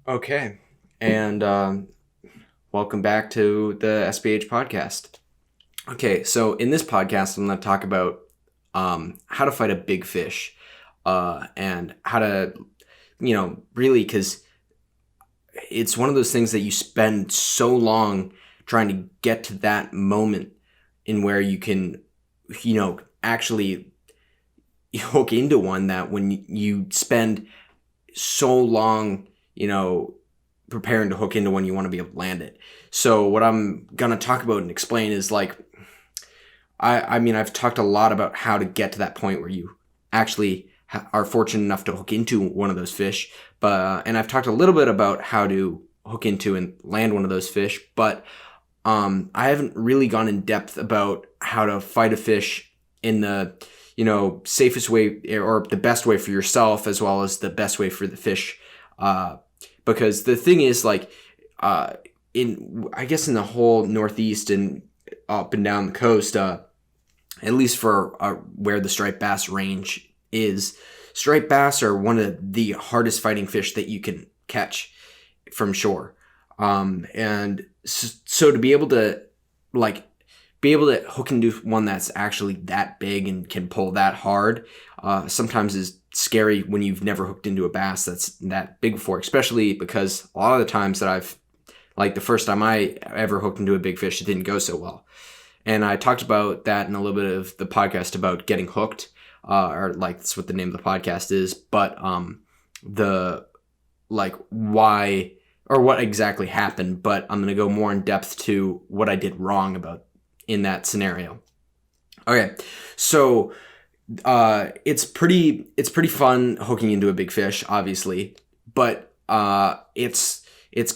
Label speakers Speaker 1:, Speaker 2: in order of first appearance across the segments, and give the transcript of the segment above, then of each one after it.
Speaker 1: Okay, and welcome back to the SBH podcast. Okay, so in this podcast, I'm going to talk about how to fight a big fish and how to, really, because it's one of those things that you spend so long trying to get to that moment in where you can, actually hook into one that when you spend so long, preparing to hook into one, you want to be able to land it. So what I'm going to talk about and explain is like, I've talked a lot about how to get to that point where you actually are fortunate enough to hook into one of those fish. And I've talked a little bit about how to hook into and land one of those fish, but I haven't really gone in depth about how to fight a fish in the, safest way or the best way for yourself, as well as the best way for the fish. Because the thing is, like, I guess in the whole Northeast and up and down the coast, at least for where the striped bass range is, striped bass are one of the hardest fighting fish that you can catch from shore. And so to be able to hook into one that's actually that big and can pull that hard, sometimes is scary when you've never hooked into a bass that's that big before, especially because a lot of the times that the first time I ever hooked into a big fish, it didn't go so well. And I talked about that in a little bit of the podcast about getting hooked, or like that's what the name of the podcast is. But why or what exactly happened. But I'm going to go more in depth to what I did wrong about in that scenario. Okay, so it's pretty fun hooking into a big fish, obviously, but it's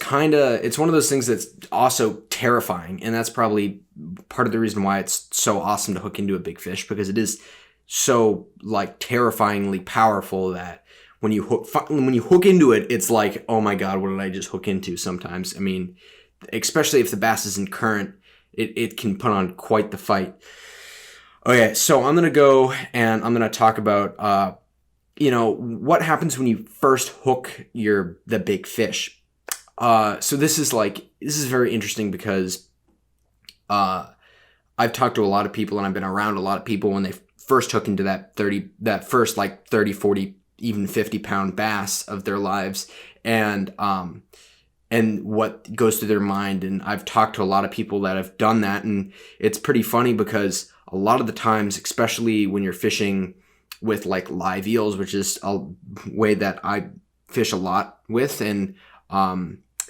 Speaker 1: one of those things that's also terrifying, and that's probably part of the reason why it's so awesome to hook into a big fish, because it is so like terrifyingly powerful that when you hook into it, it's like, oh my god, what did I just hook into? Sometimes, I mean, especially if the bass isn't current, it can put on quite the fight. Okay, so I'm gonna go and I'm gonna talk about what happens when you first hook the big fish. So this is very interesting because I've talked to a lot of people and I've been around a lot of people when they first hook into that first 30, 40, even 50-pound bass of their lives, and what goes through their mind. And I've talked to a lot of people that have done that, and it's pretty funny because a lot of the times, especially when you're fishing with like live eels, which is a way that I fish a lot with, and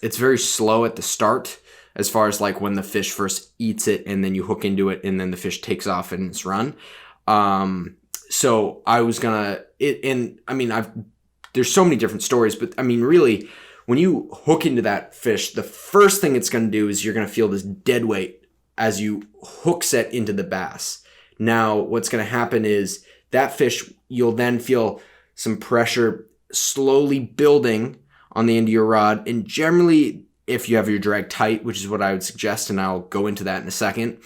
Speaker 1: it's very slow at the start as far as like when the fish first eats it and then you hook into it and then the fish takes off and it's run. So I was there's so many different stories, but I mean, really, when you hook into that fish, the first thing it's going to do is you're going to feel this dead weight as you hook set into the bass. Now, what's going to happen is that fish, you'll then feel some pressure slowly building on the end of your rod. And generally, if you have your drag tight, which is what I would suggest, and I'll go into that in a second,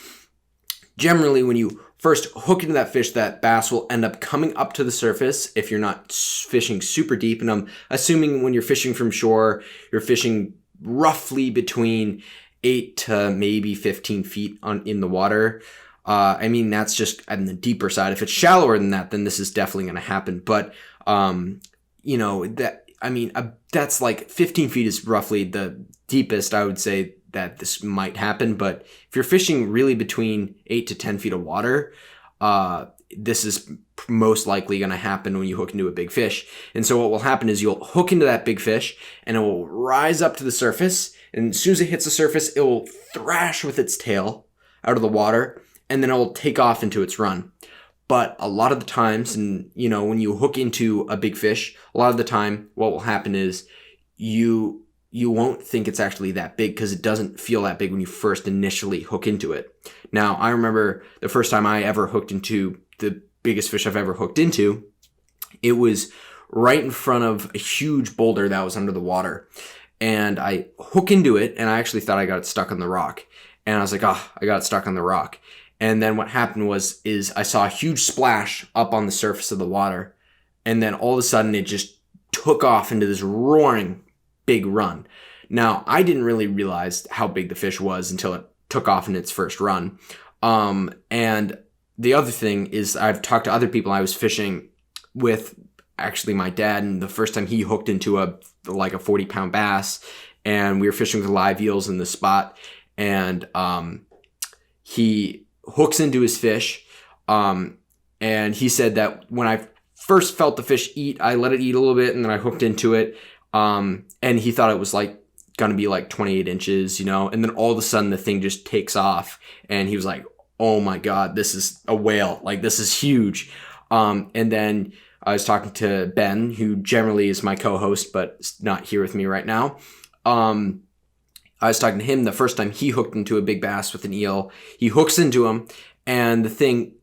Speaker 1: generally when you first hook into that fish, that bass will end up coming up to the surface if you're not fishing super deep. And I'm assuming when you're fishing from shore, you're fishing roughly between 8 to maybe 15 feet in the water. That's just on the deeper side. If it's shallower than that, then this is definitely going to happen. But, that's like 15 feet is roughly the deepest I would say that this might happen. But if you're fishing really between 8 to 10 feet of water, this is most likely going to happen when you hook into a big fish. And so what will happen is you'll hook into that big fish and it will rise up to the surface. And as soon as it hits the surface, it will thrash with its tail out of the water, and then it will take off into its run. But a lot of the times, and when you hook into a big fish, a lot of the time what will happen is you won't think it's actually that big because it doesn't feel that big when you first initially hook into it. Now, I remember the first time I ever hooked into the biggest fish I've ever hooked into, it was right in front of a huge boulder that was under the water. And I hook into it, and I actually thought I got it stuck on the rock. And I was like, I got it stuck on the rock. And then what happened is I saw a huge splash up on the surface of the water. And then all of a sudden it just took off into this roaring big run. Now, I didn't really realize how big the fish was until it took off in its first run. And the other thing is I've talked to other people. I was fishing with actually my dad, and the first time he hooked into a 40-pound bass, and we were fishing with live eels in the spot, and he hooks into his fish, and he said that when I first felt the fish eat, I let it eat a little bit, and then I hooked into it, and he thought it was gonna be 28 inches, and then all of a sudden the thing just takes off, and he was like, oh my God, this is a whale, this is huge. And then I was talking to Ben, who generally is my co-host, but is not here with me right now. I was talking to him the first time he hooked into a big bass with an eel. He hooks into him, and the thing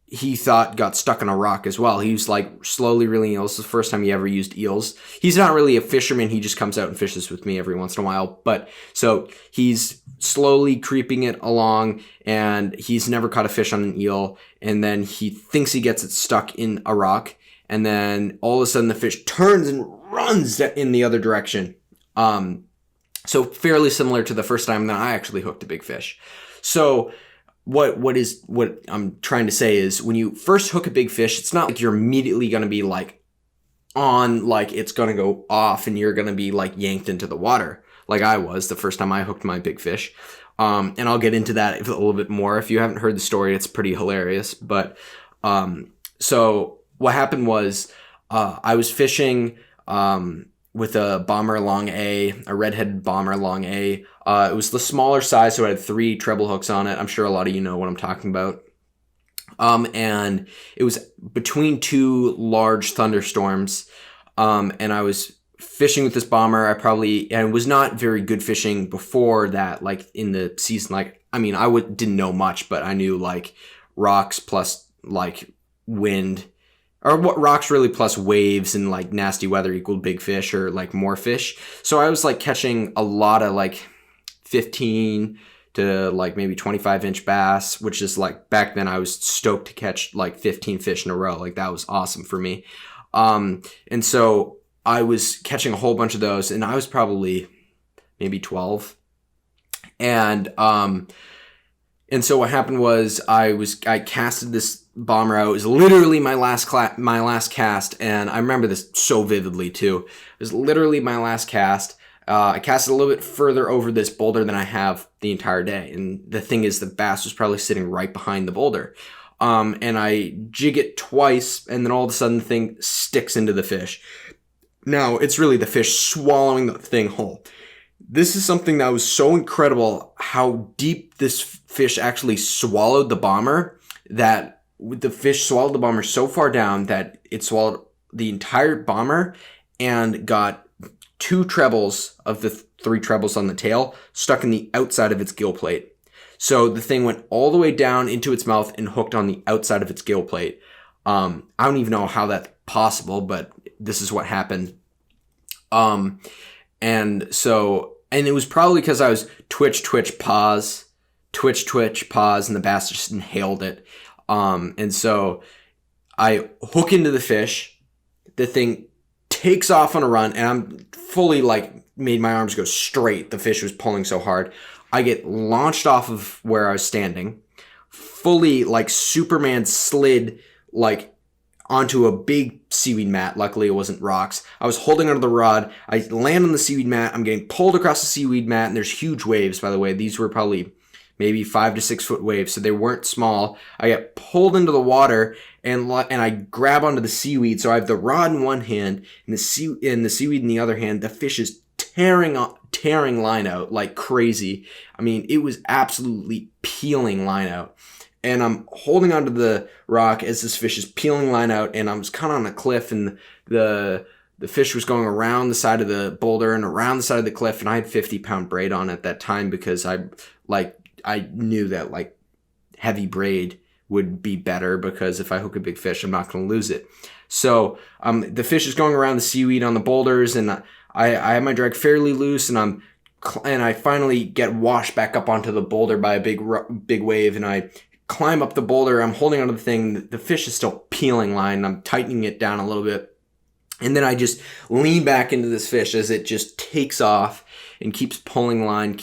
Speaker 1: he thought got stuck on a rock as well. He was slowly reeling eels. This is the first time he ever used eels. He's not really a fisherman. He just comes out and fishes with me every once in a while. But so he's slowly creeping it along, and he's never caught a fish on an eel. And then he thinks he gets it stuck in a rock. And then all of a sudden the fish turns and runs in the other direction. So fairly similar to the first time that I actually hooked a big fish. So what I'm trying to say is when you first hook a big fish, it's not like you're immediately going to be it's going to go off and you're going to be yanked into the water like I was the first time I hooked my big fish. And I'll get into that a little bit more. If you haven't heard the story, it's pretty hilarious. But so what happened was I was fishing with a bomber long A, a redheaded bomber long A. It was the smaller size, so it had 3 treble hooks on it. I'm sure a lot of you know what I'm talking about. And it was between 2 large thunderstorms. And I was fishing with this bomber. I was not very good fishing before that, in the season. I didn't know much, but I knew rocks plus wind, or what rocks really plus waves and nasty weather equaled big fish or more fish. So I was catching a lot of 15 to maybe 25-inch bass, which is back then I was stoked to catch 15 fish in a row. That was awesome for me. And so I was catching a whole bunch of those, and I was probably maybe 12. And so what happened was I casted this bomber out. It was literally my last cast, and I remember this so vividly too. It was literally my last cast. I cast it a little bit further over this boulder than I have the entire day, and the thing is, the bass was probably sitting right behind the boulder. And I jig it twice, and then all of a sudden the thing sticks into the fish. Now, it's really the fish swallowing the thing whole. This is something that was so incredible, how deep this fish actually swallowed the bomber, that the fish swallowed the bomber so far down that it swallowed the entire bomber and got 2 trebles of the 3 trebles on the tail stuck in the outside of its gill plate. So the thing went all the way down into its mouth and hooked on the outside of its gill plate. I don't even know how that's possible, but this is what happened. And it was probably because I was twitch, pause, and the bass just inhaled it. And so I hook into the fish, the thing takes off on a run, and I'm fully made my arms go straight. The fish was pulling so hard. I get launched off of where I was standing, fully Superman slid onto a big seaweed mat. Luckily, it wasn't rocks. I was holding onto the rod. I land on the seaweed mat. I'm getting pulled across the seaweed mat, and there's huge waves, by the way. These were probably maybe 5 to 6 foot waves, so they weren't small. I get pulled into the water, and I grab onto the seaweed. So I have the rod in one hand and the seaweed in the other hand. The fish is tearing line out like crazy. I mean, it was absolutely peeling line out. And I'm holding onto the rock as this fish is peeling line out, and I'm kind of on a cliff, and the fish was going around the side of the boulder and around the side of the cliff, and I had 50-pound braid on at that time because I knew that heavy braid would be better, because if I hook a big fish, I'm not going to lose it. So the fish is going around the seaweed on the boulders, and I have my drag fairly loose, and I finally get washed back up onto the boulder by a big wave, and I climb up the boulder. I'm holding onto the thing. The fish is still peeling line. I'm tightening it down a little bit. And then I just lean back into this fish as it just takes off and keeps pulling line.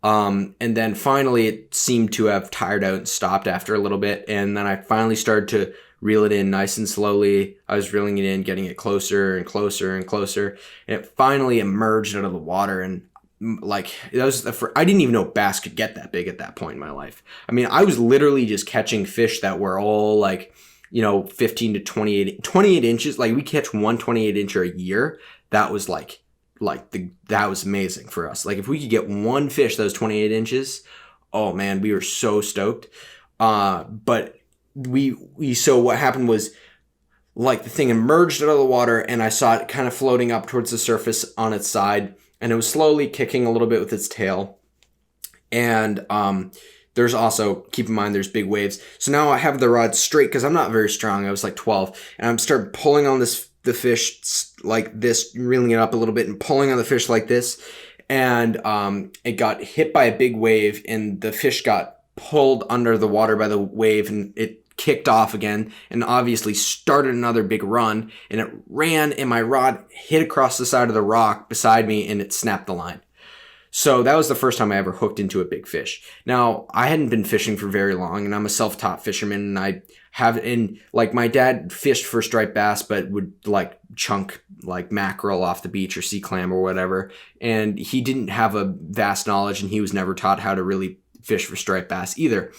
Speaker 1: And then finally it seemed to have tired out and stopped after a little bit. And then I finally started to reel it in nice and slowly. I was reeling it in, getting it closer and closer and closer. And it finally emerged out of the water. And like, that was I didn't even know bass could get that big at that point in my life. I mean, I was literally just catching fish that were all like, 15 to 28 inches. Like, we catch 1 28-incher a year. That was that was amazing for us. Like, if we could get one fish that was 28 inches, oh man, we were so stoked. But so what happened was, like, the thing emerged out of the water and I saw it kind of floating up towards the surface on its side, and it was slowly kicking a little bit with its tail. And there's also, keep in mind, there's big waves. So now I have the rod straight because I'm not very strong. I was like 12, and I'm starting pulling on the fish like this, reeling it up a little bit and pulling on the fish like this. And it got hit by a big wave, and the fish got pulled under the water by the wave, and it kicked off again and obviously started another big run, and it ran, and my rod hit across the side of the rock beside me, and it snapped the line. So that was the first time I ever hooked into a big fish. Now, I hadn't been fishing for very long, and I'm a self-taught fisherman, and my dad fished for striped bass, but would like chunk like mackerel off the beach or sea clam or whatever. And he didn't have a vast knowledge, and he was never taught how to really fish for striped bass either.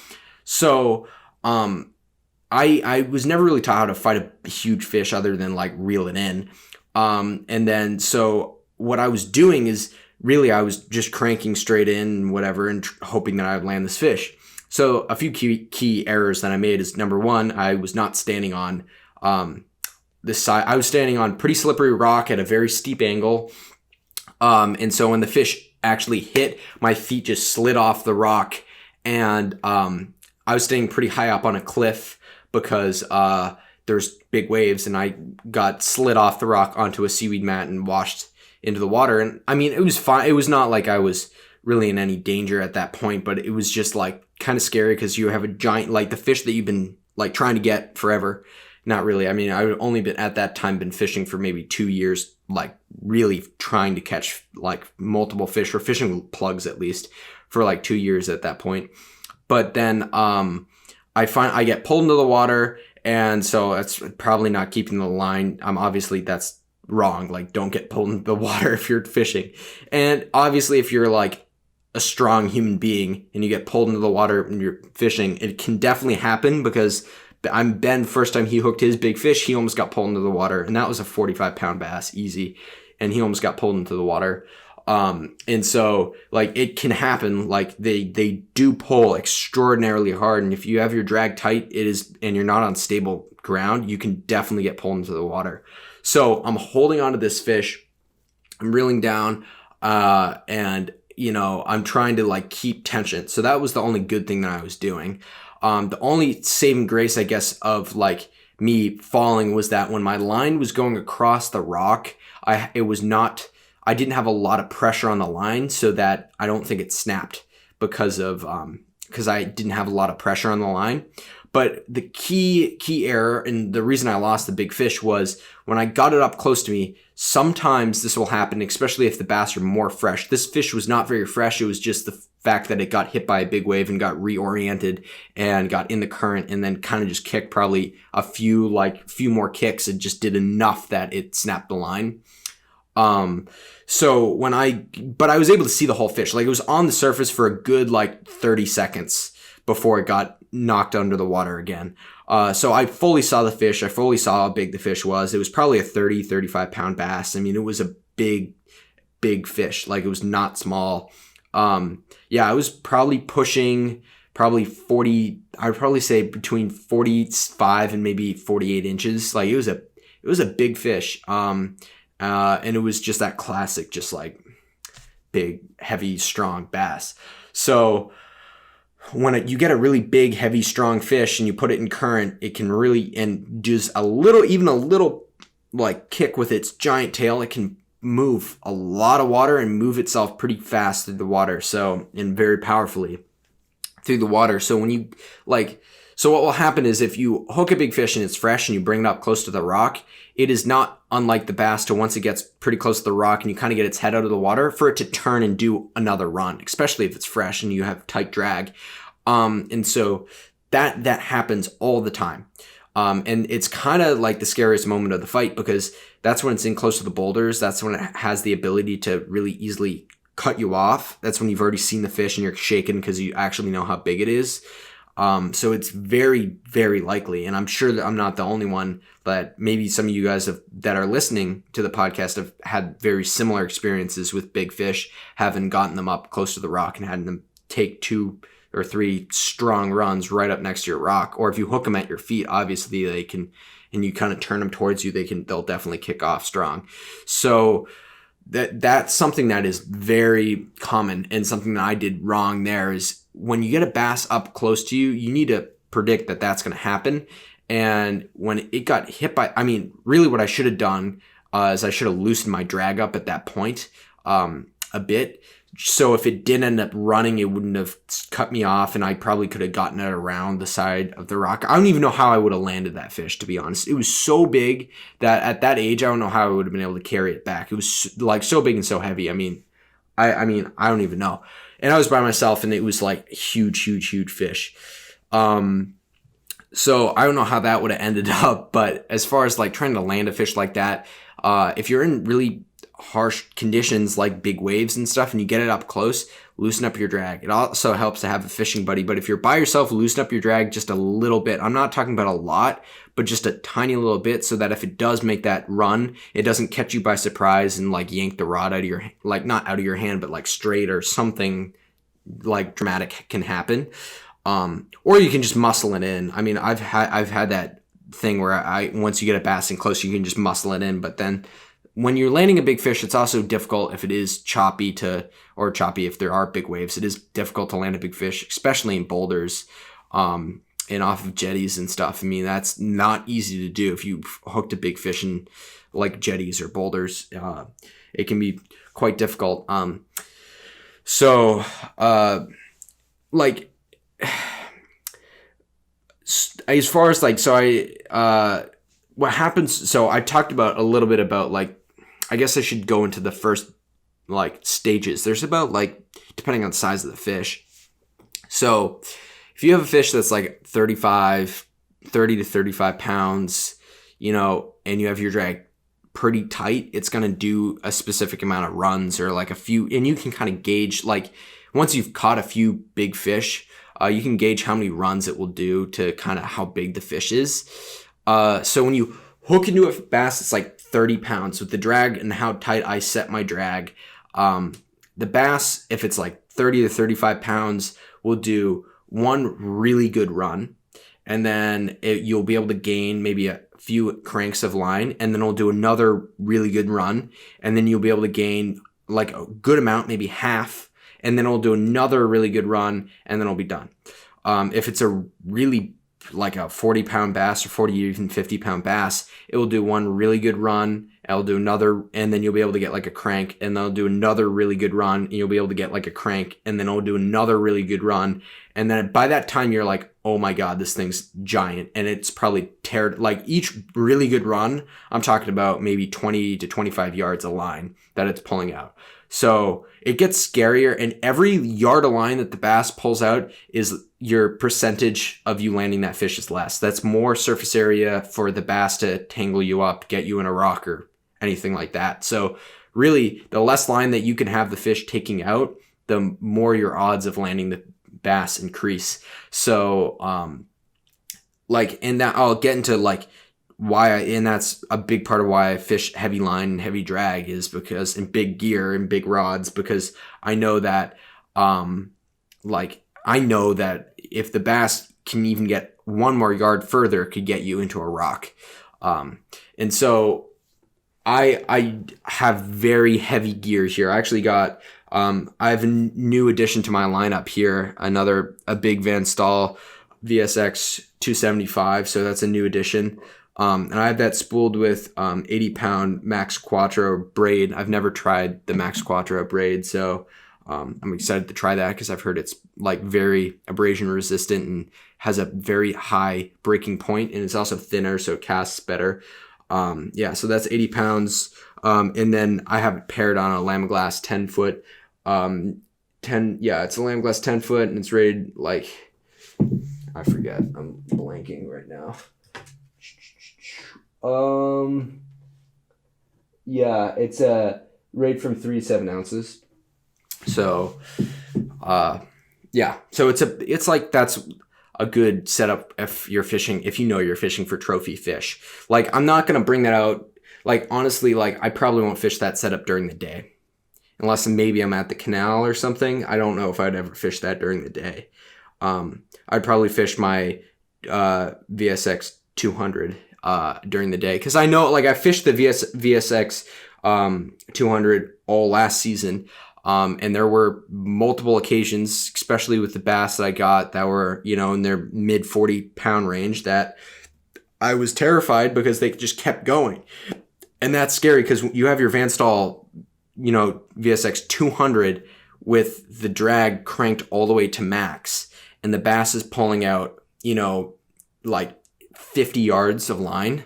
Speaker 1: So, I was never really taught how to fight a huge fish other than like reel it in. And then, so what I was doing is, really, I was just cranking straight in and whatever, and hoping that I would land this fish. So a few key errors that I made is, number one, I was not standing on this side. I was standing on pretty slippery rock at a very steep angle. And so when the fish actually hit, my feet just slid off the rock. And I was staying pretty high up on a cliff because there's big waves, and I got slid off the rock onto a seaweed mat and washed into the water. And I mean, it was fine. It was not like I was really in any danger at that point, but it was just like kind of scary because you have a giant, like the fish that you've been like trying to get forever. Not really. I mean, I've only been at that time been fishing for maybe 2 years, like really trying to catch like multiple fish, or fishing plugs at least, for like 2 years at that point. But then I get pulled into the water, and so that's probably not keeping the line. Obviously that's wrong. Like, don't get pulled into the water if you're fishing. And obviously, if you're like a strong human being and you get pulled into the water and you're fishing, it can definitely happen, because Ben, first time he hooked his big fish, he almost got pulled into the water, and that was a 45-pound bass, easy, and he almost got pulled into the water. And so like it can happen. Like they do pull extraordinarily hard, and if you have your drag tight, and you're not on stable ground, you can definitely get pulled into the water. So I'm holding onto this fish, I'm reeling down, and I'm trying to like keep tension. So that was the only good thing that I was doing. The only saving grace, I guess, of like me falling was that when my line was going across the rock, I didn't have a lot of pressure on the line, so that I don't think it snapped because I didn't have a lot of pressure on the line. But the key error, and the reason I lost the big fish, was when I got it up close to me. Sometimes this will happen, especially if the bass are more fresh. This fish was not very fresh. It was just the fact that it got hit by a big wave and got reoriented and got in the current, and then kind of just kicked probably a few more kicks. It just did enough that it snapped the line. But I was able to see the whole fish. Like, it was on the surface for a good like 30 seconds before it got knocked under the water again. So I fully saw the fish. I fully saw how big the fish was. It was probably a 35-pound bass. I mean, it was a big fish. Like, it was not small. I was probably pushing 40, I would probably say between 45 and maybe 48 inches. Like, it was a big fish. And it was just that classic, just like big, heavy, strong bass. So when you get a really big, heavy, strong fish and you put it in current, it can really, and just even a little like kick with its giant tail, it can move a lot of water and move itself pretty fast through the water. So, and very powerfully through the water. So so what will happen is, if you hook a big fish and it's fresh and you bring it up close to the rock, it is not unlike the bass to, once it gets pretty close to the rock and you kind of get its head out of the water, for it to turn and do another run, especially if it's fresh and you have tight drag. And so that happens all the time. And it's kind of like the scariest moment of the fight, because that's when it's in close to the boulders. That's when it has the ability to really easily cut you off. That's when you've already seen the fish and you're shaken because you actually know how big it is. So it's very, very likely, and I'm sure that I'm not the only one, but maybe some of you guys that are listening to the podcast have had very similar experiences with big fish, having gotten them up close to the rock and having them take 2 or 3 strong runs right up next to your rock. Or if you hook them at your feet, obviously they can, and you kind of turn them towards you, they'll definitely kick off strong. So that's something that is very common, and something that I did wrong there is, when you get a bass up close to you, you need to predict that that's going to happen. And when it got hit by, really what I should have done is I should have loosened my drag up at that point a bit. So if it did end up running, it wouldn't have cut me off, and I probably could have gotten it around the side of the rock. I don't even know how I would have landed that fish, to be honest. It was so big that at that age, I don't know how I would have been able to carry it back. It was like so big and so heavy. I don't even know. And I was by myself, and it was like huge, huge, huge fish. So I don't know how that would have ended up, but as far as like trying to land a fish like that, if you're in really harsh conditions like big waves and stuff and you get it up close, loosen up your drag. It also helps to have a fishing buddy, but if you're by yourself, loosen up your drag just a little bit. I'm not talking about a lot, but just a tiny little bit, so that if it does make that run, it doesn't catch you by surprise and like yank the rod out of your, like not out of your hand, but like straight, or something like dramatic can happen. Or you can just muscle it in. I've had that thing where once you get a bass in close, you can just muscle it in, but then when you're landing a big fish, it's also difficult if it is choppy if there are big waves. It is difficult to land a big fish, especially in boulders and off of jetties and stuff. That's not easy to do. If you hooked a big fish in like jetties or boulders, it can be quite difficult. As far as what happens, so I talked about a little bit about I guess I should go into the first stages. There's about depending on the size of the fish. So if you have a fish that's 30 to 35 pounds, and you have your drag pretty tight, it's going to do a specific amount of runs, or a few, and you can kind of gauge, once you've caught a few big fish, you can gauge how many runs it will do to kind of how big the fish is. So when you hook into a bass that's 30 pounds with the drag and how tight I set my drag, the bass, if it's 30 to 35 pounds, will do one really good run. And then you'll be able to gain maybe a few cranks of line, and then it'll do another really good run. And then you'll be able to gain a good amount, maybe half, and then it'll do another really good run, and then it'll be done. If it's a really a 40-pound bass or 40 or even 50-pound bass, it will do one really good run, it'll do another, and then you'll be able to get a crank, and they'll do another really good run, and you'll be able to get a crank, and then it'll do another really good run. And then by that time, you're oh my God, this thing's giant. And it's probably each really good run, I'm talking about maybe 20 to 25 yards of line that it's pulling out. So it gets scarier, and every yard of line that the bass pulls out is your percentage of you landing that fish is less. That's more surface area for the bass to tangle you up, get you in a rock or anything like that. So really, the less line that you can have the fish taking out, the more your odds of landing the bass increase. So and that I'll get into and that's a big part of why I fish heavy line and heavy drag, is because, in big gear and big rods, because I know that if the bass can even get one more yard further, it could get you into a rock. And so I have very heavy gear here. I actually got I have a new addition to my lineup here, a big Van Staal VSX 275. So that's a new addition. And I have that spooled with 80-pound Max Quattro braid. I've never tried the Max Quattro braid, so I'm excited to try that because I've heard it's very abrasion resistant and has a very high breaking point, and it's also thinner, so it casts better. So that's 80 pounds. And then I have it paired on a Lamb-Glass 10 foot. It's a Lamb-Glass 10 foot, and it's rated like, I forget. I'm blanking right now. It's a rated from 3 to 7 ounces. So, so it's like that's a good setup if you're fishing, if you know you're fishing for trophy fish. Like, I'm not going to bring that out. Like, honestly, like, I probably won't fish that setup during the day. Unless maybe I'm at the canal or something. I don't know if I'd ever fish that during the day. I'd probably fish my VSX 200 during the day. Because I know, like, I fished the VSX 200 all last season. And there were multiple occasions, especially with the bass that I got that were, in their mid 40-pound range, that I was terrified because they just kept going. And that's scary because you have your Van Staal, VSX 200 with the drag cranked all the way to max. And the bass is pulling out, like 50 yards of line.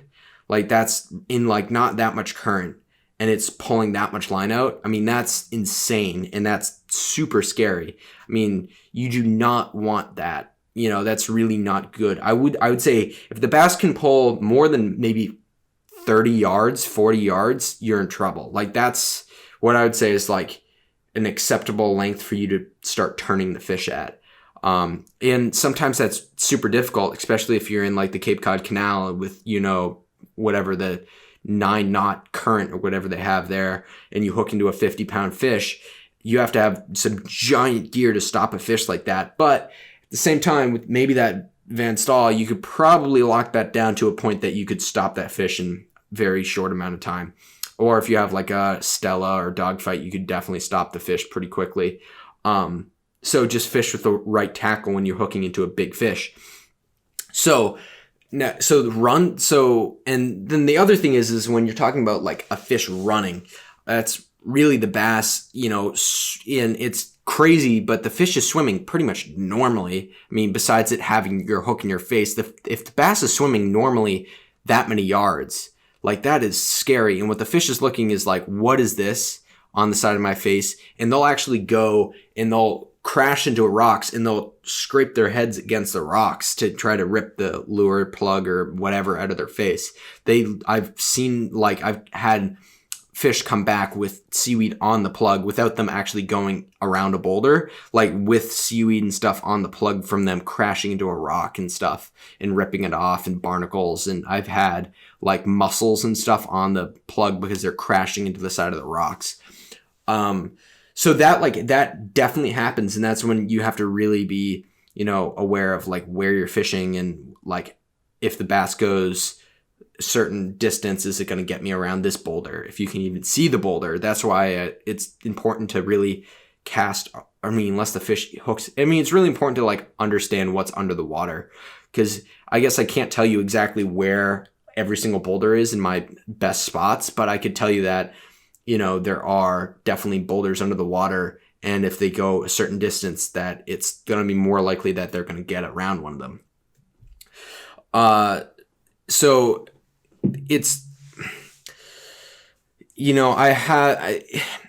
Speaker 1: Like, that's in like not that much current. And it's pulling that much line out. I mean, that's insane. And that's super scary. I mean, you do not want that. That's really not good. I would say if the bass can pull more than maybe 30 yards, 40 yards, you're in trouble. Like, that's what I would say is like an acceptable length for you to start turning the fish at. And sometimes that's super difficult, especially if you're in like the Cape Cod Canal with, whatever the 9-knot current or whatever they have there, and you hook into a 50-pound fish. You have to have some giant gear to stop a fish like that. But at the same time, with maybe that Van Staal, you could probably lock that down to a point that you could stop that fish in a very short amount of time. Or if you have like a Stella or Dogfight, you could definitely stop the fish pretty quickly. So just fish with the right tackle when you're hooking into a big fish. And then the other thing is when you're talking about like a fish running, that's really the bass, and it's crazy, but the fish is swimming pretty much normally. I mean, besides it having your hook in your face, if the bass is swimming normally that many yards, like, that is scary. And what the fish is looking is like, what is this on the side of my face? And they'll actually go and they'll crash into rocks and they'll scrape their heads against the rocks to try to rip the lure, plug, or whatever out of their face. I've had fish come back with seaweed on the plug without them actually going around a boulder, like with seaweed and stuff on the plug from them crashing into a rock and stuff and ripping it off, and barnacles. And I've had like mussels and stuff on the plug because they're crashing into the side of the rocks. So that definitely happens. And that's when you have to really be, aware of like where you're fishing, and like if the bass goes a certain distance, is it going to get me around this boulder? If you can even see the boulder, that's why it's important to really cast. I mean, unless the fish hooks, it's really important to like understand what's under the water, because I guess I can't tell you exactly where every single boulder is in my best spots, but I could tell you that, there are definitely boulders under the water. And if they go a certain distance, that it's going to be more likely that they're going to get around one of them. So it's,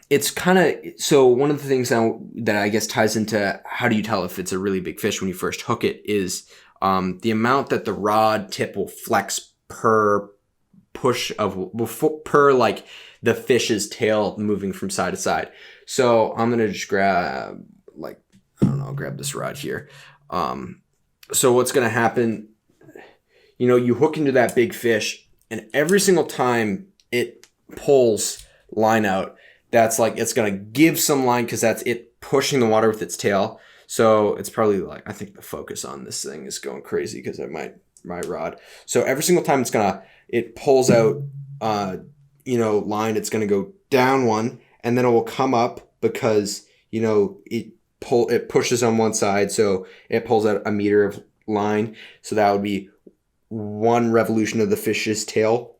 Speaker 1: it's kind of, so one of the things that I guess ties into how do you tell if it's a really big fish when you first hook it is the amount that the rod tip will flex per push per like the fish's tail moving from side to side. So I'm going to just grab grab this rod here. So what's going to happen, you hook into that big fish, and every single time it pulls line out, that's like, it's going to give some line because that's it pushing the water with its tail. So it's probably like, I think the focus on this thing is going crazy because of my rod. So every single time it pulls out, line, it's going to go down one, and then it will come up because, it pushes on one side. So it pulls out a meter of line. So that would be 1 revolution of the fish's tail,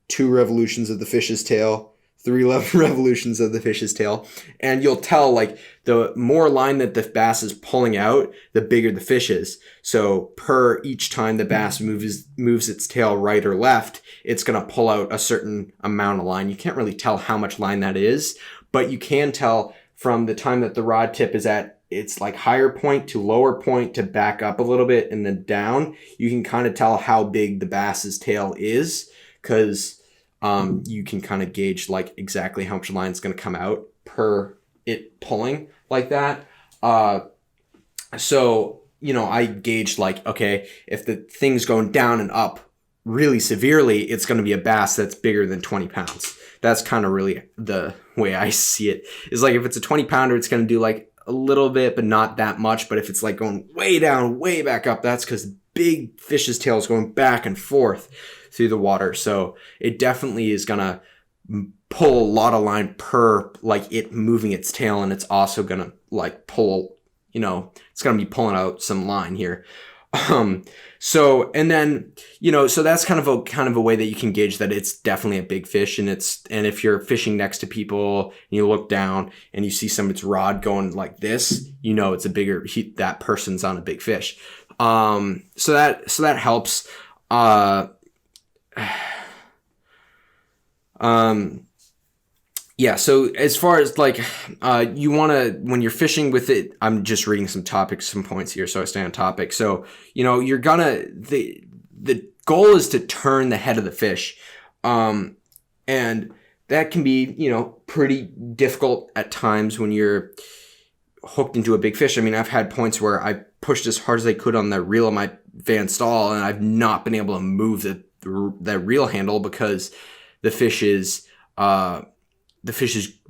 Speaker 1: 2 revolutions of the fish's tail, 3 revolutions of the fish's tail. And you'll tell, like, the more line that the bass is pulling out, the bigger the fish is. So per each time the bass moves its tail right or left, it's going to pull out a certain amount of line. You can't really tell how much line that is, but you can tell from the time that the rod tip is at its like higher point to lower point to back up a little bit and then down. You can kind of tell how big the bass's tail is, because you can kind of gauge like exactly how much line is going to come out per it pulling like that. So, you know, I gauged like, okay, if the thing's going down and up really severely, it's going to be a bass that's bigger than 20 pounds. That's kind of really the way I see it. Is like if it's a 20 pounder, it's going to do like a little bit, but not that much. But if it's like going way down, way back up, that's because big fish's tail is going back and forth through the water. So it definitely is going to pull a lot of line per like it moving its tail, and it's also going to like pull, you know, it's going to be pulling out some line here. So, and then, you know, so that's kind of a way that you can gauge that it's definitely a big fish. And if you're fishing next to people and you look down and you see somebody's rod going like this, you know, it's that person's on a big fish. So that helps. Yeah, so as far as like, you want to, when you're fishing with it, I'm just reading some points here so I stay on topic. So, you know, the goal is to turn the head of the fish. And that can be, you know, pretty difficult at times when you're hooked into a big fish. I mean, I've had points where I pushed as hard as I could on the reel of my Van Staal, and I've not been able to move the reel handle because the fish is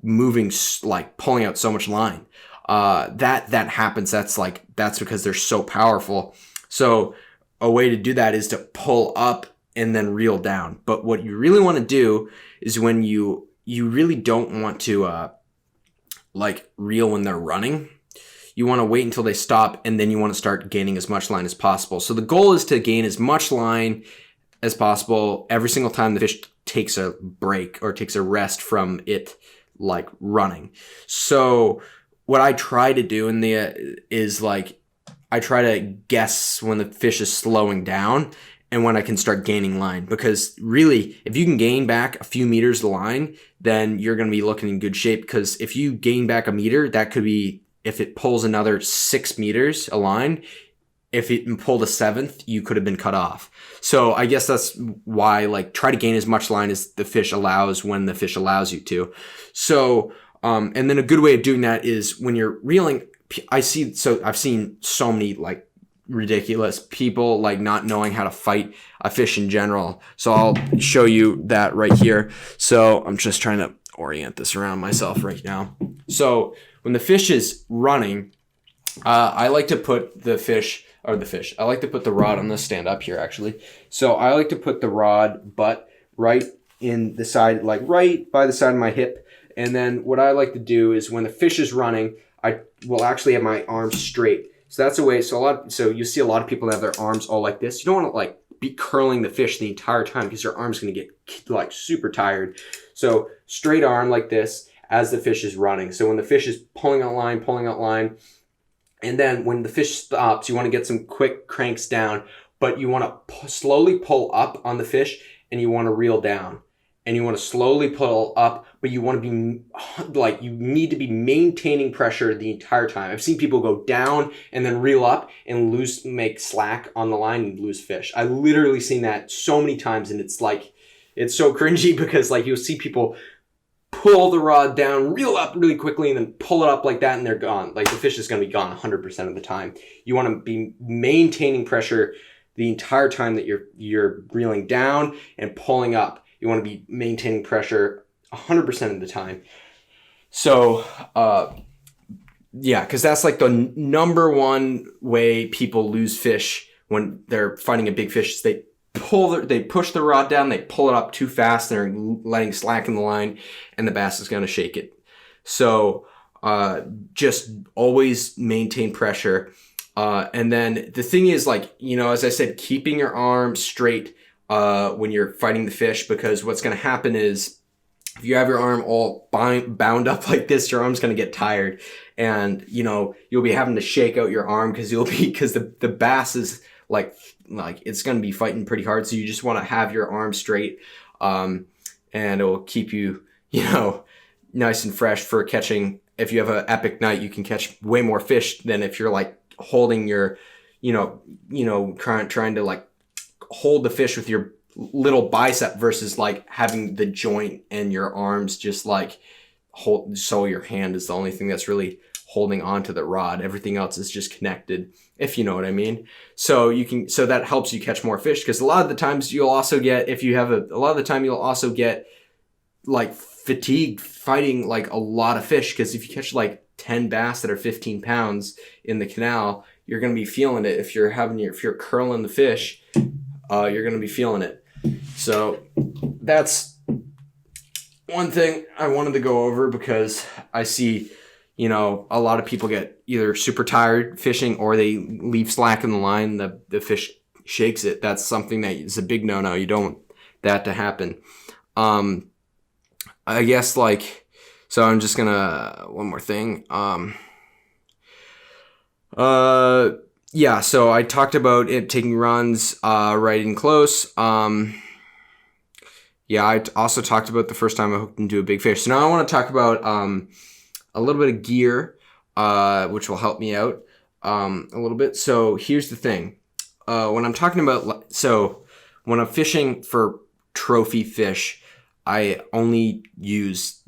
Speaker 1: moving, like pulling out so much line. That happens. That's because they're so powerful. So a way to do that is to pull up and then reel down. But what you really want to do is when you really don't want to like reel when they're running. You want to wait until they stop, and then you want to start gaining as much line as possible. So the goal is to gain as much line as possible every single time the fish takes a break or takes a rest from it like running. So what I try to do is like I try to guess when the fish is slowing down and when I can start gaining line, because really if you can gain back a few meters of line, then you're going to be looking in good shape, because if you gain back a meter, that could be, if it pulls another 6 meters a line, if it pulled a 7th, you could have been cut off. So I guess that's why, like, try to gain as much line as the fish allows when the fish allows you to. So, and then a good way of doing that is when you're reeling. I've seen so many like ridiculous people like not knowing how to fight a fish in general. So I'll show you that right here. So I'm just trying to orient this around myself right now. So when the fish is running, I like to put I like to put the rod, I'm going to stand up here actually. So I like to put the rod butt right in the side, like right by the side of my hip. And then what I like to do is when the fish is running, I will actually have my arms straight. So that's a way, so you see a lot of people that have their arms all like this. You don't want to like be curling the fish the entire time, because your arm's going to get like super tired. So straight arm like this as the fish is running. So when the fish is pulling out line, and then when the fish stops, you want to get some quick cranks down, but you want to slowly pull up on the fish, and you want to reel down. And you want to slowly pull up, but you want to be like, you need to be maintaining pressure the entire time. I've seen people go down and then reel up and make slack on the line and lose fish. I literally seen that so many times, and it's like, it's so cringy, because like you'll see people pull the rod down, reel up really quickly, and then pull it up like that, and they're gone. Like the fish is going to be gone 100% of the time. You want to be maintaining pressure the entire time that you're reeling down and pulling up. You want to be maintaining pressure 100% of the time. So, yeah, because that's like the number one way people lose fish when they're fighting a big fish. Is they push the rod down, they pull it up too fast, and they're letting slack in the line, and the bass is going to shake it. So, just always maintain pressure. And then the thing is, like, you know, as I said, keeping your arm straight when you're fighting the fish, because what's going to happen is if you have your arm all bound up like this, your arm's going to get tired, and you'll be having to shake out your arm because the bass is like it's going to be fighting pretty hard. So you just want to have your arm straight, and it will keep you nice and fresh for catching. If you have an epic night, you can catch way more fish than if you're like holding your trying to like hold the fish with your little bicep versus like having the joint and your arms just like hold, so your hand is the only thing that's really holding onto the rod. Everything else is just connected, if you know what I mean. So that helps you catch more fish, because a lot of the times you'll also get, you'll also get like fatigued fighting like a lot of fish, because if you catch like 10 bass that are 15 pounds in the canal, you're going to be feeling it. If you're curling the fish, you're going to be feeling it. So that's one thing I wanted to go over, because I see, a lot of people get either super tired fishing or they leave slack in the line. The fish shakes it. That's something that is a big no-no. You don't want that to happen. I guess so I'm just gonna, one more thing. Yeah, so I talked about it taking runs, right in close. Yeah, I also talked about the first time I hooked into a big fish. So now I want to talk about a little bit of gear, which will help me out a little bit. So here's the thing. When I'm talking about, when I'm fishing for trophy fish, I only use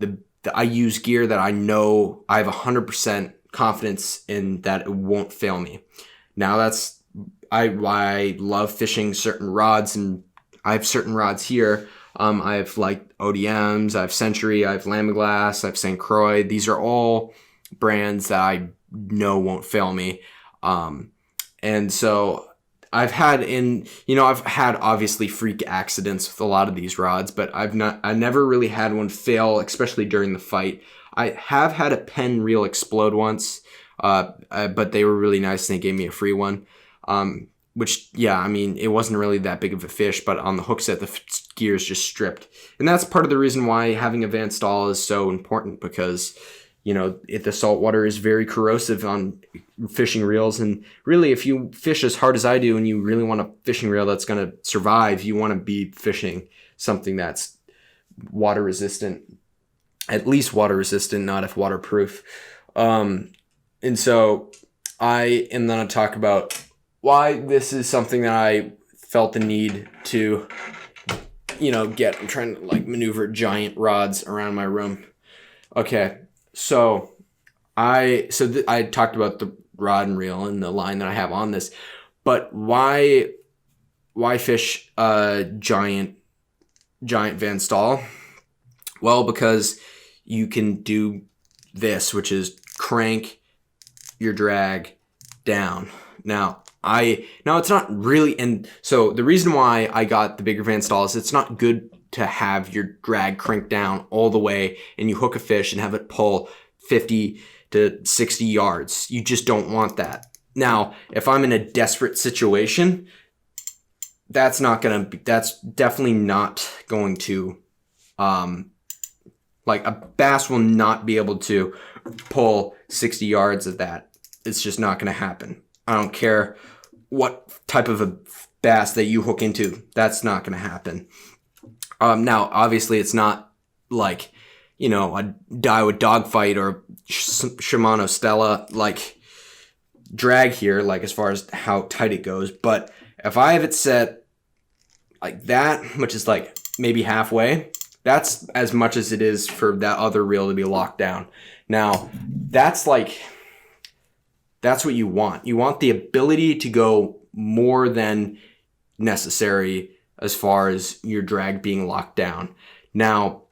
Speaker 1: I use gear that I know I have 100% confidence in that it won't fail me. Now that's I love fishing certain rods, and I have certain rods here. I have like ODMs, I have Century, I have Lamiglass, I have St. Croix. These are all brands that I know won't fail me. And so I've had obviously freak accidents with a lot of these rods, but I never really had one fail, especially during the fight. I have had a pen reel explode once, but they were really nice and they gave me a free one. Which, yeah, I mean, it wasn't really that big of a fish, but on the hook set, the gear is just stripped. And that's part of the reason why having a Van Staal is so important, because, the saltwater is very corrosive on fishing reels. And really, if you fish as hard as I do and you really want a fishing reel that's going to survive, you want to be fishing something that's water resistant, at least water resistant, not if waterproof. And so I am going to talk about why this is something that I felt the need to, get. I'm trying to maneuver giant rods around my room. Okay, so I talked about the rod and reel and the line that I have on this, but why fish a giant Van Staal? Well, because you can do this, which is crank your drag down. Now it's not really, and so the reason why I got the bigger Van Staal is it's not good to have your drag cranked down all the way and you hook a fish and have it pull 50 to 60 yards. You just don't want that. Now, if I'm in a desperate situation, that's definitely not going to, a bass will not be able to pull 60 yards of that. It's just not going to happen. I don't care what type of a bass that you hook into. That's not going to happen. Now, obviously, it's not like, a Daiwa Dogfight or Shimano Stella, drag here, as far as how tight it goes. But if I have it set like that, which is maybe halfway, that's as much as it is for that other reel to be locked down. Now, that's what you want. You want the ability to go more than necessary as far as your drag being locked down. Now,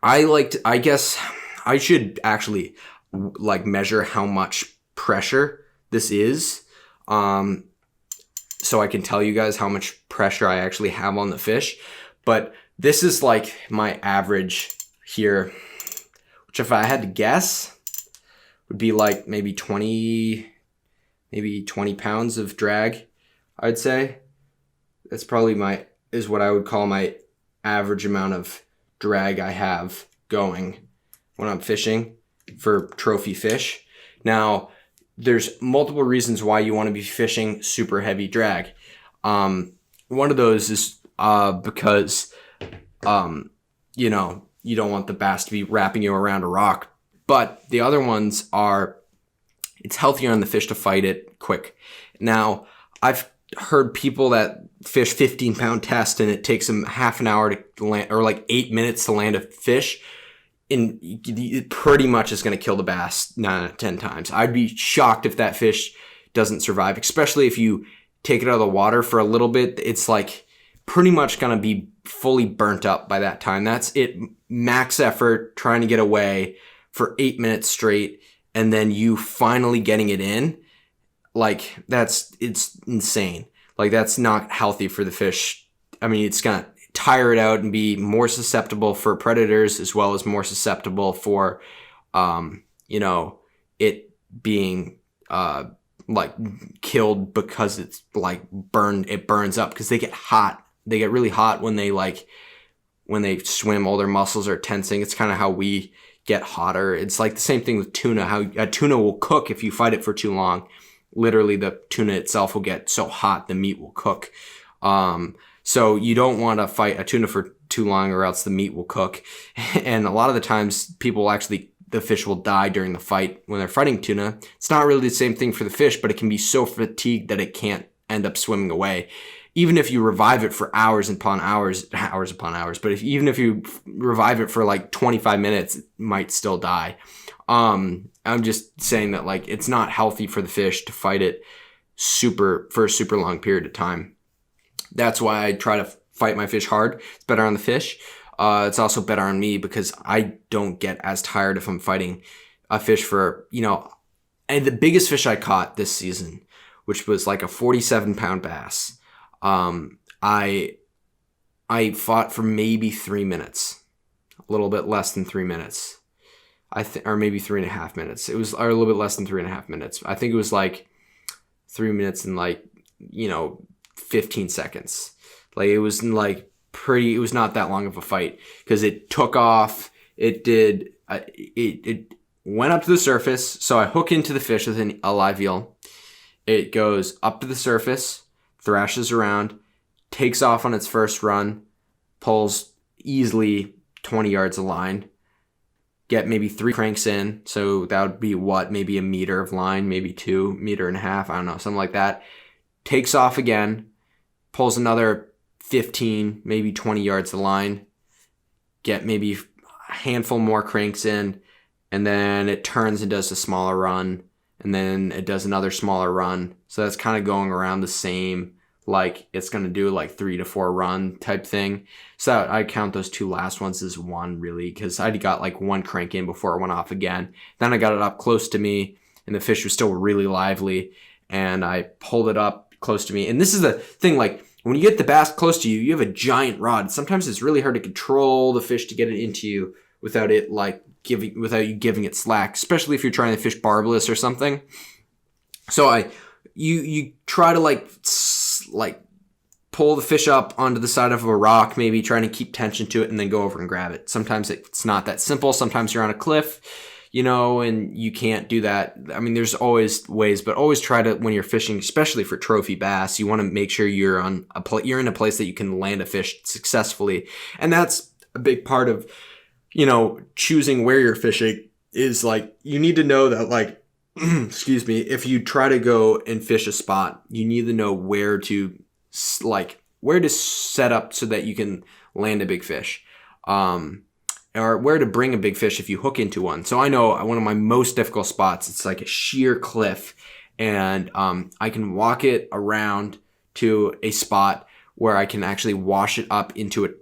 Speaker 1: I guess I should actually measure how much pressure this is, so I can tell you guys how much pressure I actually have on the fish. But this is my average here, which if I had to guess would be maybe 20 pounds of drag, I'd say. That's probably is what I would call my average amount of drag I have going when I'm fishing for trophy fish. Now, there's multiple reasons why you want to be fishing super heavy drag. One of those is because you don't want the bass to be wrapping you around a rock. But the other ones are, it's healthier on the fish to fight it quick. Now, I've heard people that fish 15-pound test and it takes them half an hour to land, or like 8 minutes to land a fish. And it pretty much is going to kill the bass 9 out of 10 times. I'd be shocked if that fish doesn't survive, especially if you take it out of the water for a little bit. It's like pretty much going to be fully burnt up by that time. That's it. Max effort trying to get away for 8 minutes straight, and then you finally getting it in. Like it's insane. Like that's not healthy for the fish. I mean, it's going to tire it out and be more susceptible for predators, as well as more susceptible for, it being, like killed because it's like it burns up because they get hot. They get really hot when they swim, all their muscles are tensing. It's kind of how we get hotter. It's like the same thing with tuna, how a tuna will cook if you fight it for too long. Literally, the tuna itself will get so hot, the meat will cook. So you don't want to fight a tuna for too long or else the meat will cook. And a lot of the times the fish will die during the fight when they're fighting tuna. It's not really the same thing for the fish, but it can be so fatigued that it can't end up swimming away. Even if you revive it for hours upon hours, but even if you revive it for like 25 minutes, it might still die. I'm just saying that like it's not healthy for the fish to fight it for a super long period of time. That's why I try to fight my fish hard. It's better on the fish. It's also better on me because I don't get as tired if I'm fighting a fish for, and the biggest fish I caught this season, which was like a 47-pound bass. I fought for maybe 3 minutes, a little bit less than 3 minutes. Or maybe 3.5 minutes. It was a little bit less than 3.5 minutes. I think it was like 3 minutes and 15 seconds. Like it was it was not that long of a fight because it took off. It did, it went up to the surface. So I hook into the fish with a live eel. It goes up to the surface, thrashes around, takes off on its first run, pulls easily 20 yards of line, get maybe 3 cranks in. So that would be maybe a meter of line, maybe 2.5 meters. I don't know, something like that. Takes off again, pulls another 15, maybe 20 yards of line, get maybe a handful more cranks in, and then it turns and does a smaller run, and then it does another smaller run. So that's kind of going around the same, like it's going to do like 3 to 4 run type thing. So I count those 2 last ones as one really, because I got like 1 crank in before it went off again. Then I got it up close to me and the fish was still really lively, and I pulled it up close to me. And this is the thing, like when you get the bass close to you, you have a giant rod. Sometimes it's really hard to control the fish to get it into you without you giving it slack, especially if you're trying to fish barbless or something. So you try to like pull the fish up onto the side of a rock, maybe trying to keep tension to it, and then go over and grab it. Sometimes it's not that simple. Sometimes you're on a cliff, and you can't do that. I mean, there's always ways, but always try to, when you're fishing, especially for trophy bass, you want to make sure you're in a place that you can land a fish successfully. And that's a big part of, choosing where you're fishing is like, you need to know that like, excuse me, if you try to go and fish a spot, you need to know where to set up so that you can land a big fish. Or where to bring a big fish if you hook into one. So I know one of my most difficult spots, it's like a sheer cliff, and I can walk it around to a spot where I can actually wash it up into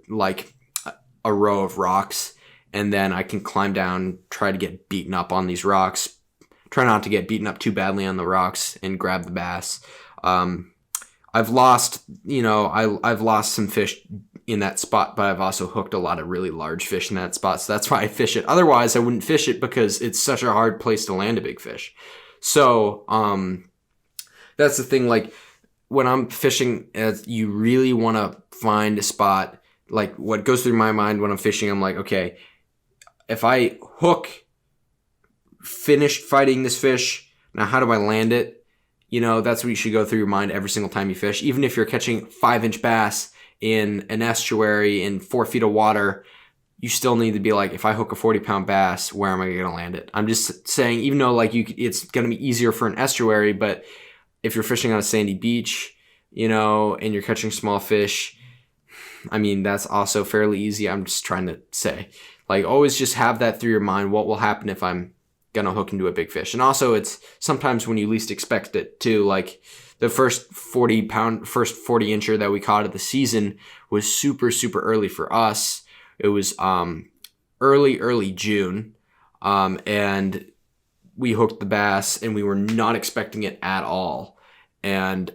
Speaker 1: a row of rocks, and then I can climb down, try to get beaten up on these rocks, try not to get beaten up too badly on the rocks, and grab the bass. I've lost some fish in that spot, but I've also hooked a lot of really large fish in that spot. So that's why I fish it. Otherwise, I wouldn't fish it because it's such a hard place to land a big fish. So that's the thing. Like when I'm fishing, you really want to find a spot like what goes through my mind when I'm fishing, I'm like, okay, if I finish fighting this fish, now how do I land it? That's what you should go through your mind every single time you fish. Even if you're catching 5-inch bass in an estuary in 4 feet of water, you still need to be like, if I hook a 40-pound bass, where am I going to land it? I'm just saying, even though like it's going to be easier for an estuary, but if you're fishing on a sandy beach, and you're catching small fish, I mean, that's also fairly easy. I'm just trying to say, like, always just have that through your mind. What will happen if I'm going to hook into a big fish? And also, it's sometimes when you least expect it too. Like the first 40-incher that we caught of the season was super, super early for us. It was early June, and we hooked the bass, and we were not expecting it at all. And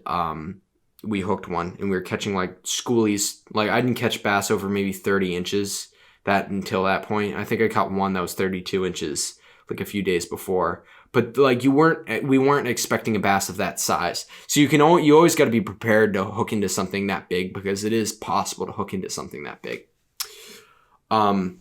Speaker 1: we hooked one, and we were catching like schoolies. Like I didn't catch bass over maybe 30 inches until that point. I think I caught one that was 32 inches like a few days before. But like we weren't expecting a bass of that size. So you always got to be prepared to hook into something that big, because it is possible to hook into something that big. You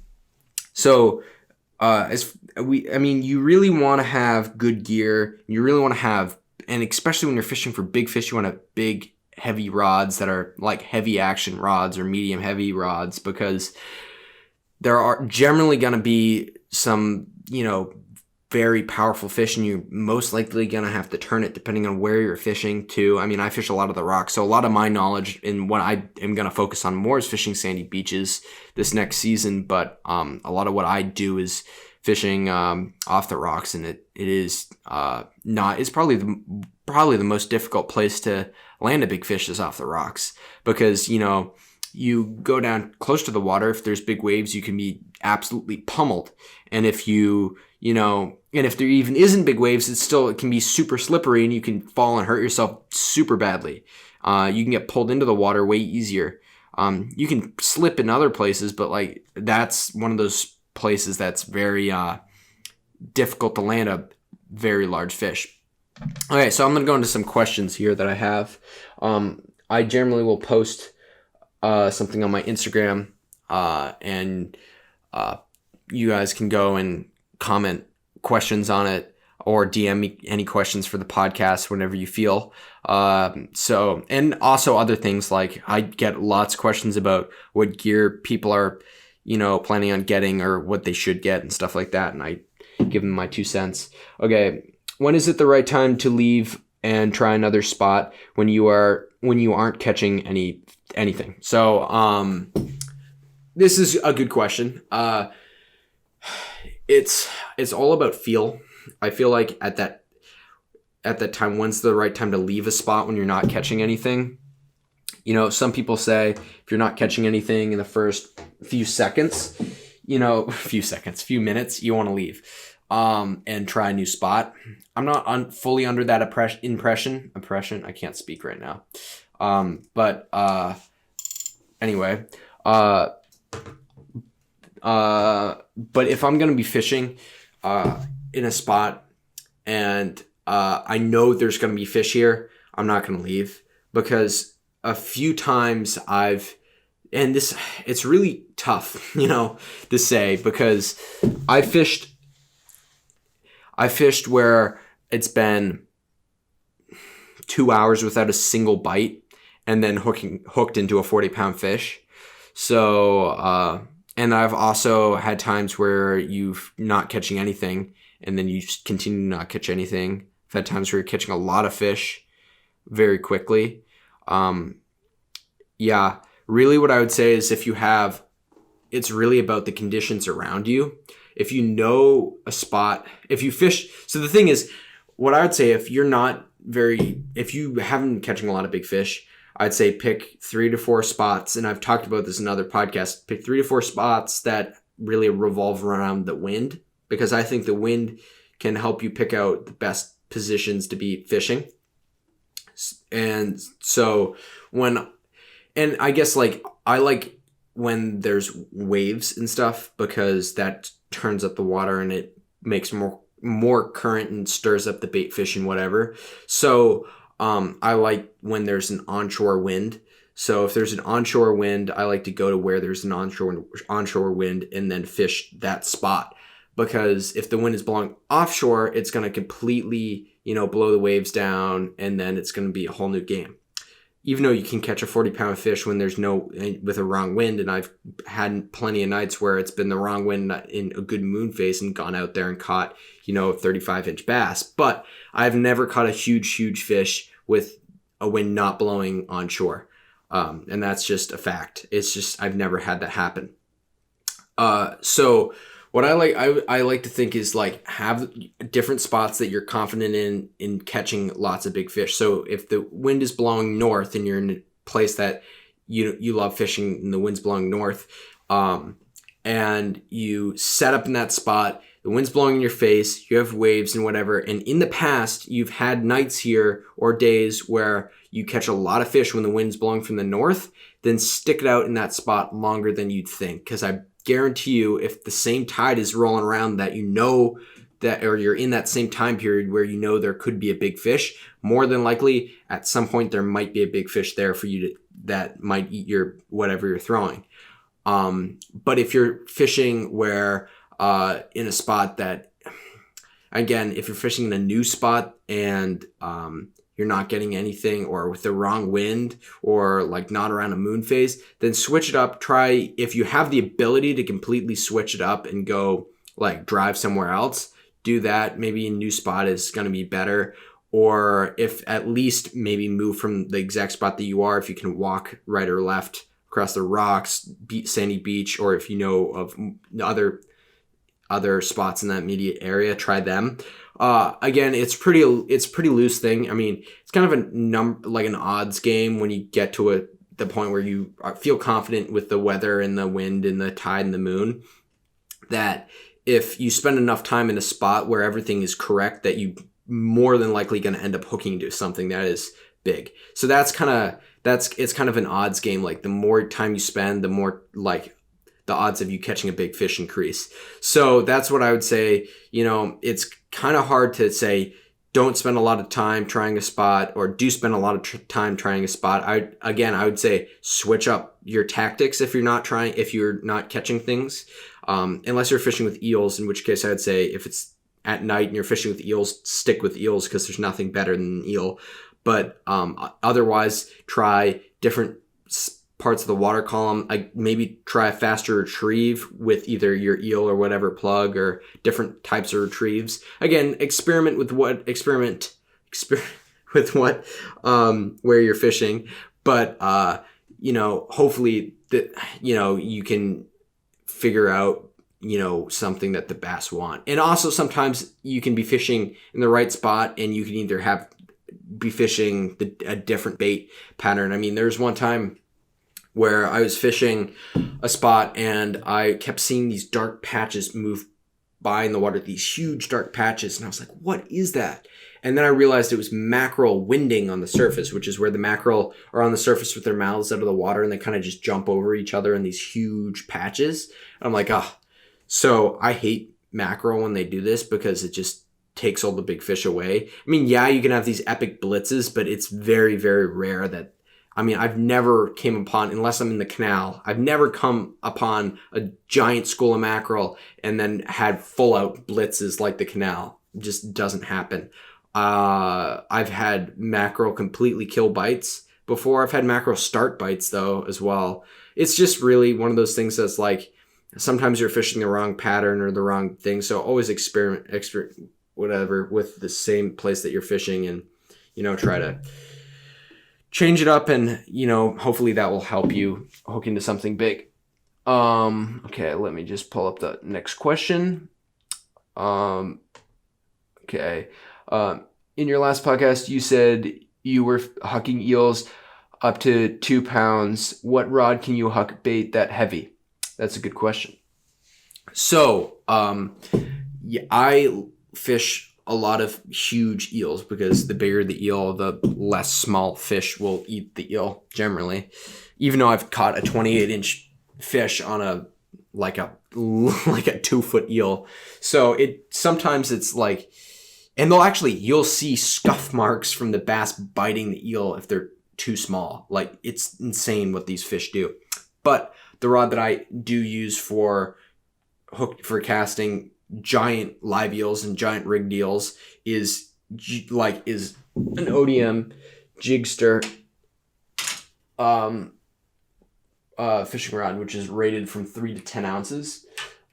Speaker 1: really want to have good gear. You really want to have, and especially when you're fishing for big fish, you want to have big, heavy rods that are like heavy action rods or medium heavy rods, because there are generally going to be some, very powerful fish, and you're most likely going to have to turn it depending on where you're fishing too. I mean, I fish a lot of the rocks, so a lot of my knowledge and what I am going to focus on more is fishing sandy beaches this next season. But a lot of what I do is fishing off the rocks, and it is it's probably the most difficult place to land a big fish is off the rocks, because you go down close to the water. If there's big waves, you can be absolutely pummeled, and if and if there even isn't big waves, it can be super slippery, and you can fall and hurt yourself super badly. You can get pulled into the water way easier. You can slip in other places, but like that's one of those places that's very difficult to land a very large fish. Okay, so I'm going to go into some questions here that I have. I generally will post something on my Instagram, and you guys can go and comment questions on it, or DM me any questions for the podcast whenever you feel. And also other things, like I get lots of questions about what gear people are, planning on getting, or what they should get and stuff like that. And I give them my 2 cents. Okay. When is it the right time to leave and try another spot when you aren't catching anything? So, this is a good question. It's all about feel. I feel like at that time, when's the right time to leave a spot when you're not catching anything? Some people say if you're not catching anything in the first few minutes, you want to leave and try a new spot. I'm not fully under that impression. I can't speak right now. Anyway, but if I'm going to be fishing in a spot and I know there's going to be fish here, I'm not going to leave, because a few times it's really tough, to say, because I fished where it's been 2 hours without a single bite, and then hooked into a 40-pound fish. So, and I've also had times where you're not catching anything, and then you just continue to not catch anything. I've had times where you're catching a lot of fish very quickly. Really what I would say is it's really about the conditions around you. If you know a spot, if you fish, so the thing is, what I would say, if you haven't been catching a lot of big fish, I'd say pick 3 to 4 spots, and I've talked about this in other podcasts, pick 3 to 4 spots that really revolve around the wind, because I think the wind can help you pick out the best positions to be fishing. And so I guess I like when there's waves and stuff, because that turns up the water and it makes more current and stirs up the bait fish and whatever. So I like when there's an onshore wind. So if there's an onshore wind, I like to go to where there's an onshore wind and then fish that spot. Because if the wind is blowing offshore, it's going to completely, blow the waves down, and then it's going to be a whole new game. Even though you can catch a 40-pound fish when there's with a wrong wind, and I've had plenty of nights where it's been the wrong wind in a good moon phase and gone out there and caught, 35-inch bass. But I've never caught a huge fish with a wind not blowing onshore. And that's just a fact. It's just, I've never had that happen. So what I like to think is like have different spots that you're confident in catching lots of big fish. So if the wind is blowing north and you're in a place that you love fishing and the wind's blowing north, and you set up in that spot, the wind's blowing in your face, you have waves and whatever. And in the past, you've had nights here or days where you catch a lot of fish when the wind's blowing from the north, then stick it out in that spot longer than you'd think. Because I guarantee you, if the same tide is rolling around that or you're in that same time period where there could be a big fish, more than likely at some point there might be a big fish there for you that might eat your whatever you're throwing. But if you're fishing where in a spot that, again, if you're fishing in a new spot and you're not getting anything, or with the wrong wind, or like not around a moon phase, then switch it up. Try, if you have the ability to completely switch it up and go like drive somewhere else, do that. Maybe a new spot is going to be better. Or if at least maybe move from the exact spot that you are, if you can walk right or left across the rocks, sandy beach, or if you know of other spots in that immediate area, try them. Again, it's pretty loose thing. I mean, it's kind of like an odds game when you get to the point where you feel confident with the weather and the wind and the tide and the moon, that if you spend enough time in a spot where everything is correct, that you more than likely going to end up hooking to something that is big. So it's kind of an odds game. Like the more time you spend, the more like the odds of you catching a big fish increase. So that's what I would say. It's kind of hard to say don't spend a lot of time trying a spot, or do spend a lot of time trying a spot. I would say switch up your tactics if you're not catching things, unless you're fishing with eels, in which case I would say if it's at night and you're fishing with eels, stick with eels because there's nothing better than an eel. But otherwise, try different parts of the water column. Maybe try a faster retrieve with either your eel or whatever plug, or different types of retrieves. Again, experiment with what where you're fishing, but hopefully that you can figure out something that the bass want. And also sometimes you can be fishing in the right spot and you can either be fishing a different bait pattern. I mean, there's one time where I was fishing a spot and I kept seeing these dark patches move by in the water, these huge dark patches. And I was like, what is that? And then I realized it was mackerel winding on the surface, which is where the mackerel are on the surface with their mouths out of the water and they kind of just jump over each other in these huge patches. And I'm like, So I hate mackerel when they do this because it just takes all the big fish away. I mean, yeah, you can have these epic blitzes, but it's very, very rare that, I've never came upon, unless I'm in the canal, I've never come upon a giant school of mackerel and then had full out blitzes like the canal. It just doesn't happen. I've had mackerel completely kill bites before. I've had mackerel start bites though as well. It's just really one of those things that's like, sometimes you're fishing the wrong pattern or the wrong thing. So always experiment whatever with the same place that you're fishing, and try to change it up, and hopefully that will help you hook into something big. Okay, let me just pull up the next question. Okay. In your last podcast, you said you were hucking eels up to 2 pounds. What rod can you huck bait that heavy? That's a good question. So, I fish a lot of huge eels because the bigger the eel, the less small fish will eat the eel generally. Even though I've caught a 28-inch fish on a 2-foot eel. So sometimes it's like, and you'll see scuff marks from the bass biting the eel if they're too small. Like, it's insane what these fish do. But the rod that I do use for casting giant live eels and giant rigged eels is an ODM Jigster fishing rod, which is rated from 3 to 10 ounces.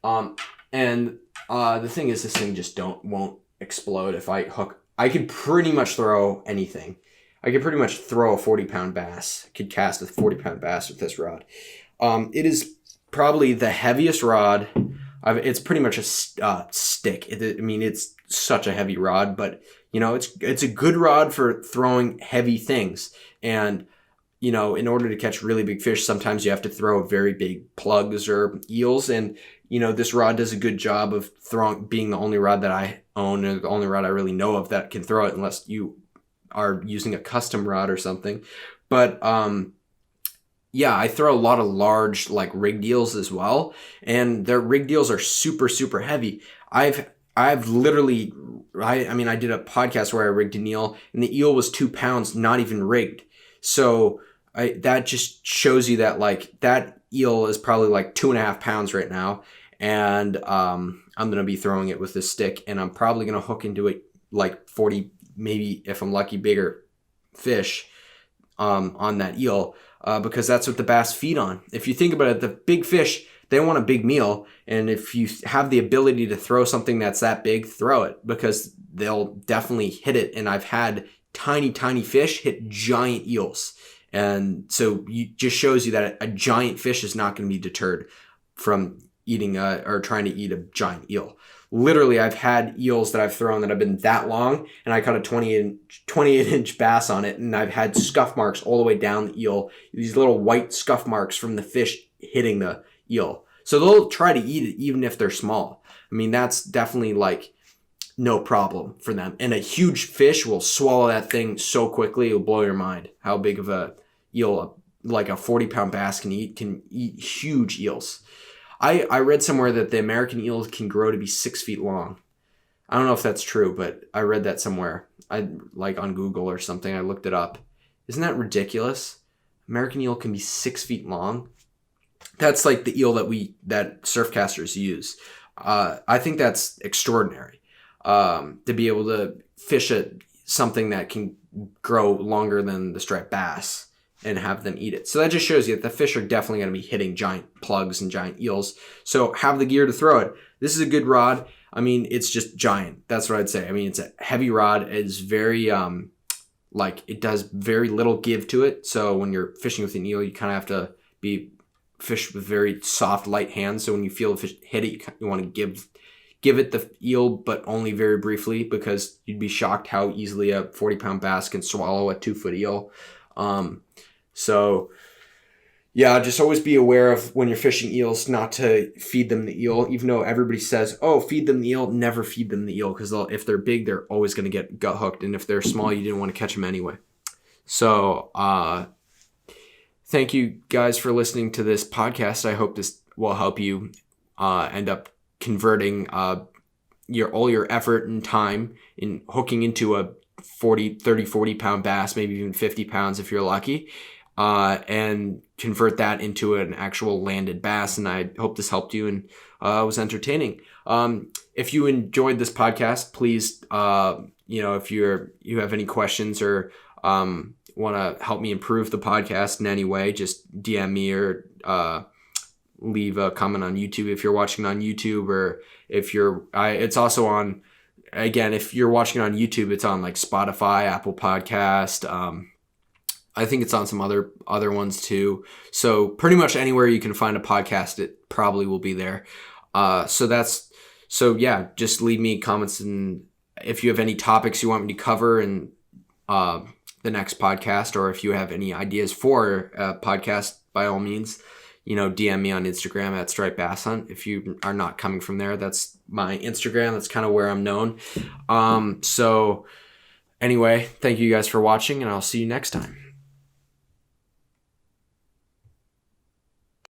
Speaker 1: And the thing is, this thing just won't explode if I hook. I could pretty much throw anything. I could pretty much throw a 40-pound bass. I could cast a 40-pound bass with this rod. It is probably the heaviest rod. It's pretty much a stick. It's such a heavy rod, but it's a good rod for throwing heavy things. And in order to catch really big fish, sometimes you have to throw very big plugs or eels. And this rod does a good job of being the only rod that I own, or the only rod I really know of that can throw it, unless you are using a custom rod or something. But yeah, I throw a lot of large rigged eels as well, and their rigged eels are super, super heavy. I've literally, I did a podcast where I rigged an eel, and the eel was 2 pounds, not even rigged. So that just shows you that that eel is probably 2.5 pounds right now, and I'm gonna be throwing it with this stick, and I'm probably gonna hook into it 40, maybe if I'm lucky, bigger fish on that eel. Because that's what the bass feed on. If you think about it, the big fish, they want a big meal. And if you have the ability to throw something that's that big, throw it, because they'll definitely hit it. And I've had tiny, tiny fish hit giant eels. And so it just shows you that a giant fish is not going to be deterred from eating or trying to eat a giant eel. Literally, I've had eels that I've thrown that have been that long, and I caught a 28-inch bass on it, and I've had scuff marks all the way down the eel, these little white scuff marks from the fish hitting the eel. So they'll try to eat it even if they're small. That's definitely no problem for them. And a huge fish will swallow that thing so quickly, it'll blow your mind how big of a eel, a 40-pound bass can eat huge eels. I read somewhere that the American eel can grow to be 6 feet long. I don't know if that's true, but I read that somewhere. On Google or something. I looked it up. Isn't that ridiculous? American eel can be 6 feet long. That's the eel that surfcasters use. I think that's extraordinary. To be able to fish something that can grow longer than the striped bass and have them eat it. So that just shows you that the fish are definitely going to be hitting giant plugs and giant eels. So have the gear to throw it. This is a good rod. It's just giant. That's what I'd say. It's a heavy rod. It's very, it does very little give to it. So when you're fishing with an eel, you kind of have to fish with very soft, light hands. So when you feel a fish hit it, you want to give it the eel, but only very briefly, because you'd be shocked how easily a 40-pound bass can swallow a 2-foot eel. So yeah, just always be aware of when you're fishing eels not to feed them the eel, even though everybody says, oh, feed them the eel. Never feed them the eel, because if they're big, they're always going to get gut hooked. And if they're small, you didn't want to catch them anyway. So thank you guys for listening to this podcast. I hope this will help you end up converting all your effort and time in hooking into a 40-pound bass, maybe even 50 pounds if you're lucky, and convert that into an actual landed bass. And I hope this helped you and was entertaining. If you enjoyed this podcast, please, if you have any questions or want to help me improve the podcast in any way, just DM me or leave a comment on YouTube if you're watching on YouTube, or it's also on. Again, if you're watching on YouTube, it's on Spotify, Apple Podcast. I think it's on some other ones too. So pretty much anywhere you can find a podcast, it probably will be there. So yeah, just leave me comments, and if you have any topics you want me to cover in the next podcast, or if you have any ideas for a podcast, by all means, DM me on Instagram at Striped Bass Hunt. If you are not coming from there, that's my Instagram. That's kind of where I'm known. So anyway, thank you guys for watching, and I'll see you next time.